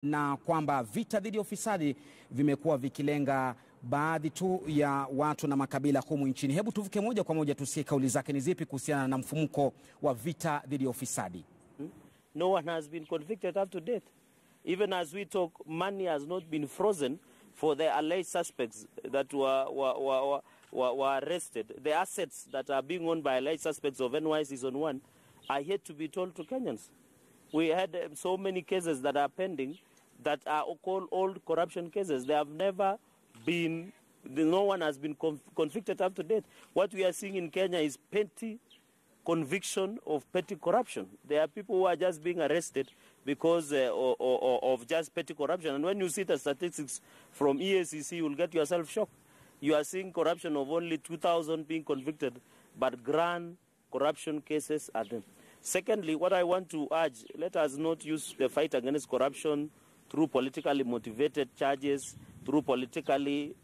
na kwamba vita dhidi ya ufisadi vimekuwa vikilenga baadhi tu ya watu na makabila humu nchini. Hebu tuvuke moja kwa moja tusikie kauli zake ni zipi kuhusiana na mfumuko wa vita dhidi ya ufisadi. No one has been convicted up to date. Even as we talk, money has not been frozen for the alleged suspects that were arrested. The assets that are being owned by alleged suspects of NY Season 1 are yet to be told to Kenyans. We had so many cases that are pending that are called old corruption cases. They have never been, no one has been convicted up to date. What we are seeing in Kenya is petty conviction of petty corruption. There are people who are just being arrested because of just petty corruption. And when you see the statistics from EACC, you will get yourself shocked. You are seeing corruption of only 2,000 being convicted, but grand corruption cases are there. Secondly, what I want to urge, let us not use the fight against corruption through politically motivated charges, through politically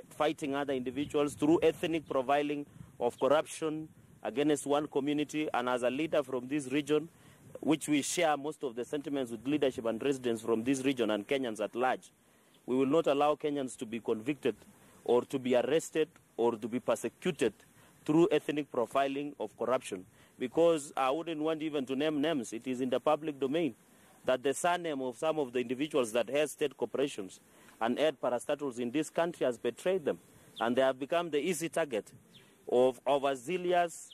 fighting other individuals, through ethnic profiling of corruption against one community. And as a leader from this region, which we share most of the sentiments with leadership and residents from this region and Kenyans at large, we will not allow Kenyans to be convicted or to be arrested or to be persecuted through ethnic profiling of corruption. Because I wouldn't want even to name names. It is in the public domain that the surname of some of the individuals that head state corporations and head parastatals in this country has betrayed them. And they have become the easy target of overzealous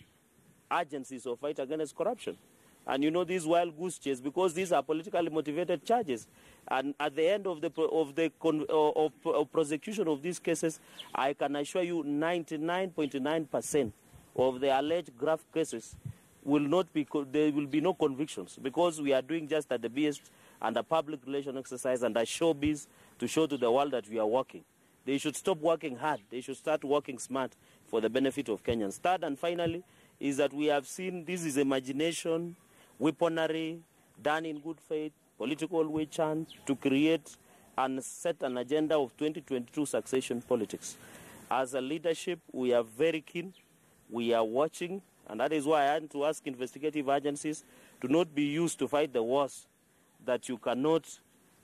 agencies of fight against corruption. And you know, these wild goose chase, because these are politically motivated charges. And at the end of the prosecution of these cases, I can assure you 99.9% of the alleged grave cases will not be, there will be no convictions, because we are doing just at the best and a public relation exercise and a showbiz to show to the world that we are working. They should stop working hard. They should start working smart for the benefit of Kenyans. Third and finally is that we have seen this is imagination, weaponry, done in good faith, political witch hunt to create and set an agenda of 2022 succession politics. As a leadership, we are very keen. We are watching, and that is why I want to ask investigative agencies to not be used to fight the wars that you cannot,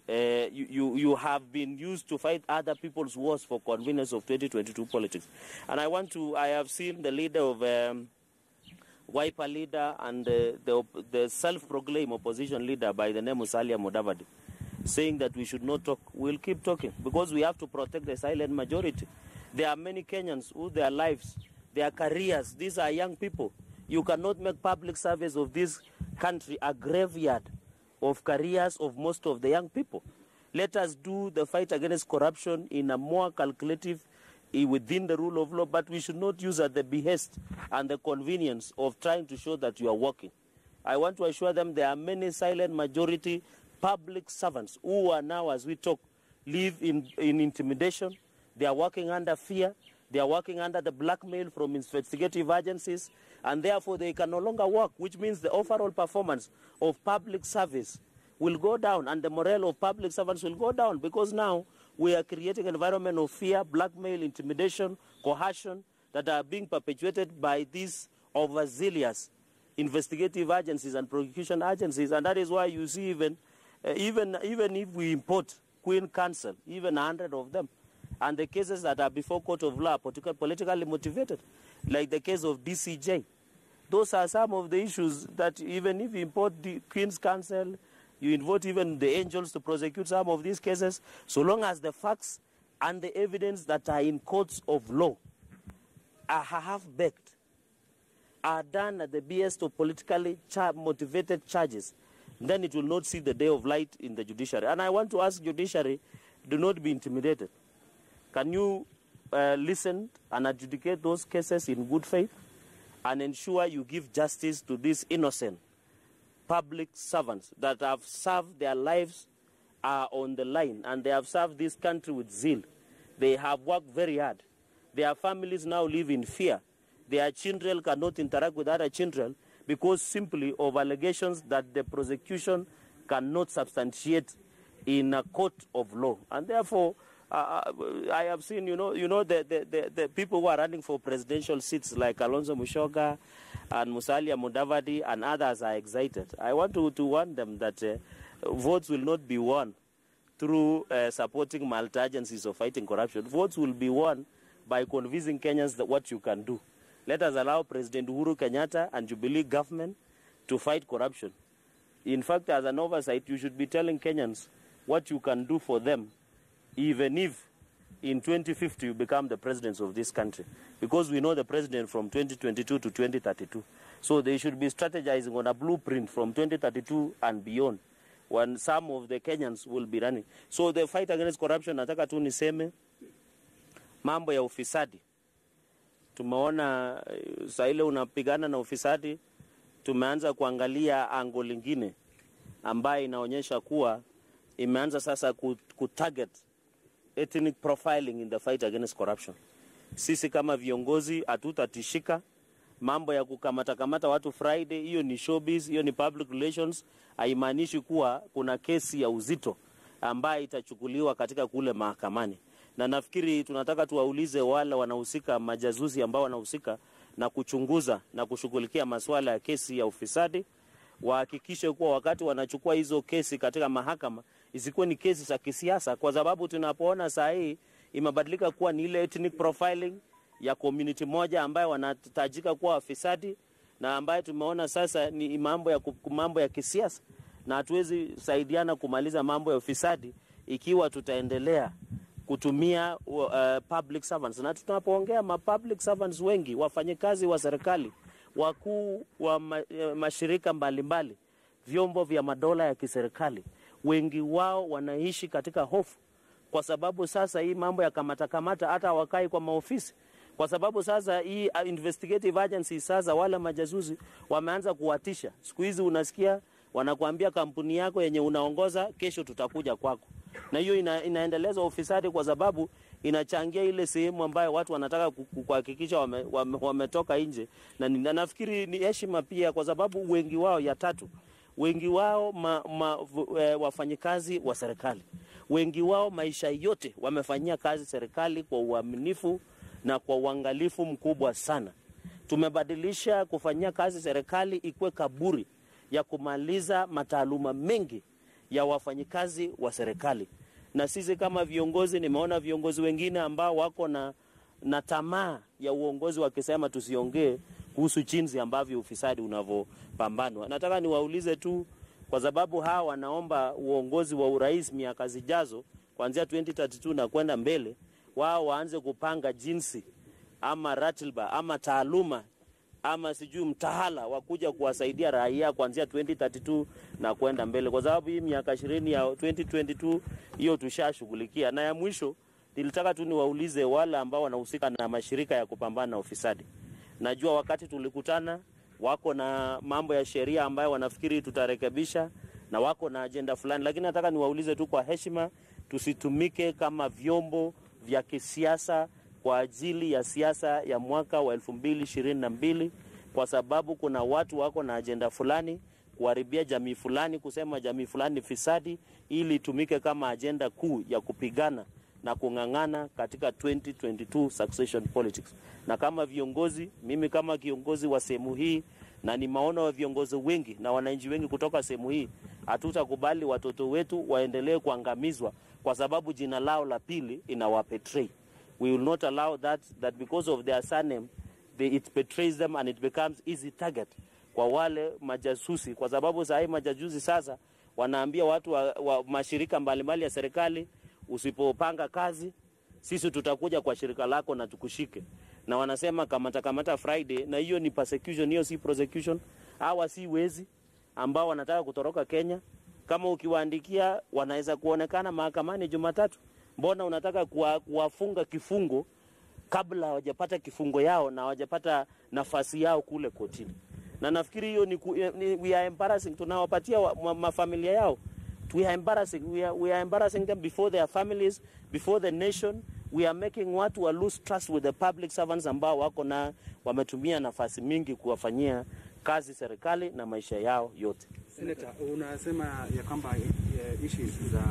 you have been used to fight other people's wars for convenience of 2022 politics. And I have seen the leader of Wiper leader and the self-proclaimed opposition leader by the name of Musalia Mudavadi saying that we should not talk. We'll keep talking because we have to protect the silent majority. There are many Kenyans who their lives, their careers, these are young people. You cannot make public service of this country a graveyard of careers of most of the young people. Let us do the fight against corruption in a more calculative, within the rule of law, but we should not use at the behest and the convenience of trying to show that you are working. I want to assure them there are many silent majority public servants who are now, as we talk, live in intimidation. They are working under fear. They are working under the blackmail from investigative agencies, and therefore they can no longer work, which means the overall performance of public service will go down and the morale of public servants will go down, because now we are creating an environment of fear, blackmail, intimidation, coercion that are being perpetuated by these overzealous investigative agencies and prosecution agencies. And that is why you see even if we import Queen Counsel, even 100 of them, and the cases that are before court of law, politically motivated, like the case of DCJ, those are some of the issues that even if you import the Queen's Counsel, you invoke even the angels to prosecute some of these cases, so long as the facts and the evidence that are in courts of law are half-baked, are done at the behest of politically motivated charges, then it will not see the day of light in the judiciary. And I want to ask judiciary, do not be intimidated. Can you listen and adjudicate those cases in good faith and ensure you give justice to these innocent public servants that have served, their lives are on the line, and they have served this country with zeal. They have worked very hard. Their families now live in fear. Their children cannot interact with other children because simply of allegations that the prosecution cannot substantiate in a court of law. And therefore, I have seen, the people who are running for presidential seats like Alonzo Musyoka and Musalia Mudavadi and others are excited. I want to warn them that votes will not be won through supporting multi-agencies of fighting corruption. Votes will be won by convincing Kenyans that what you can do. Let us allow President Uhuru Kenyatta and Jubilee government to fight corruption. In fact, as an oversight, you should be telling Kenyans what you can do for them, even if in 2050 you become the presidents of this country. Because we know the president from 2022 to 2032. So they should be strategizing on a blueprint from 2032 and beyond, when some of the Kenyans will be running. So the fight against corruption, nataka tu niseme, mambo ya ufisadi. Tumeona saa ile unapigana na ufisadi, tumeanza kuangalia ango lingine ambayo inaonyesha kuwa imeanza sasa kutarget ethnic profiling in the fight against corruption. Sisi kama viongozi hatutatishika. Mambo ya kukamata watu Friday, hiyo ni showbiz, hiyo ni public relations. Haimaanishi kuwa kuna kesi ya uzito ambayo itachukuliwa katika kule mahakamani. Na nafikiri tunataka tuwaulize wale wanahusika, majazuzi ambao wanahusika na kuchunguza na kushughulikia masuala ya kesi ya ufisadi, wahakikishe kuwa wakati wanachukua hizo kesi katika mahakama isikuwe ni kesi za kisiasa, kwa sababu tunapoona saa hii imebadilika kuwa ni ile ethnic profiling ya community moja ambayo wanatajika kuwa wafisadi, na ambayo tumeona sasa ni mambo ya kisiasa, na hatuwezi saidiana kumaliza mambo ya ufisadi ikiwa tutaendelea kutumia public servants. Na tunapoongea public servants wengi, wafanyikazi wa serikali, wakuu wa mashirika mbalimbali, vyombo vya madola ya kiserikali, wengi wao wanaishi katika hofu, kwa sababu sasa hii mambo ya kamata hata wakai kwa maofisi, kwa sababu sasa hii investigative agency sasa wala majazuzi wameanza kuwatisha. Siku hizi unasikia wanakuambia kampuni yako yenye unaongoza kesho tutakuja kwako. Na hiyo inaendeleza ufisadi, kwa sababu inachangia ile sehemu ambayo watu wanataka kuhakikisha wametoka nje. Na nafikiri ni heshima pia, kwa sababu wengi wao wengi wao wafanyikazi wa serikali, wengi wao maisha yote wamefanyia kazi serikali kwa uaminifu na kwa uangalifu mkubwa sana. Tumebadilisha kufanyia kazi serikali ikuwe kaburi ya kumaliza mataaluma mengi ya wafanyikazi wa serikali. Na sisi kama viongozi, nimeona viongozi wengine ambao wako na tamaa ya uongozi wakisema tusiongee kuhusu jinsi ambavyo ufisadi unavopambanwa. Nataka niwaulize tu, kwa sababu hawa wanaomba uongozi wa urais miaka zijazo kuanzia 2032 na kwenda mbele, wao waanze kupanga jinsi ama ratiba ama taaluma ama sijui mtahala wakuja kuwasaidia raia kuanzia 2032 na kwenda mbele, kwa sababu hii miaka 20 ya 2022 hiyo tushashughulikia. Na ya mwisho nilitaka tu niwaulize wale ambao wanahusika na mashirika ya kupambana na ufisadi. Najua wakati tulikutana wako na mambo ya sheria ambayo wanafikiri tutarekebisha na wako na agenda fulani, lakini nataka niwaulize tu kwa heshima, tusitumike kama vyombo vya kisiasa kwa ajili ya siasa ya mwaka wa 2022, kwa sababu kuna watu wako na agenda fulani kuharibia jamii fulani, kusema jamii fulani fisadi, ili tumike kama agenda kuu ya kupigana na kungangana katika 2022 succession politics. Na kama viongozi, mimi kama kiongozi wa sehemu hii, na ni maono wa viongozi wengi na wananchi wengi kutoka sehemu hii, hatutakubali watoto wetu waendelee kuangamizwa kwa sababu jina lao la pili inawabetray. We will not allow that because of their surname, it betrays them and it becomes easy target kwa wale majasusi. Kwa sababu saa hii majasusi sasa wanaambia watu wa mashirika mbalimbali ya serikali, usipopanga kazi sisi tutakuja kwa shirika lako na tukushike. Na wanasema kamata Friday, na hiyo ni persecution, hiyo si prosecution. Hawa si wezi ambao wanataka kutoroka Kenya. Kama ukiwaandikia wanaweza kuonekana mahakamani Jumatatu. Mbona unataka kuwafunga kifungo kabla hawajapata kifungo yao na hawajapata nafasi yao kule kotini? Na nafikiri hiyo ni we are embarrassing. Tunawapatia mafamilia yao. We are embarrassing them before their families, before the nation. We are making watu lose trust with the public servants ambao wako na wametumia nafasi mingi kuwafanyia kazi serikali na maisha yao yote. Seneta, unasema ya kwamba issues za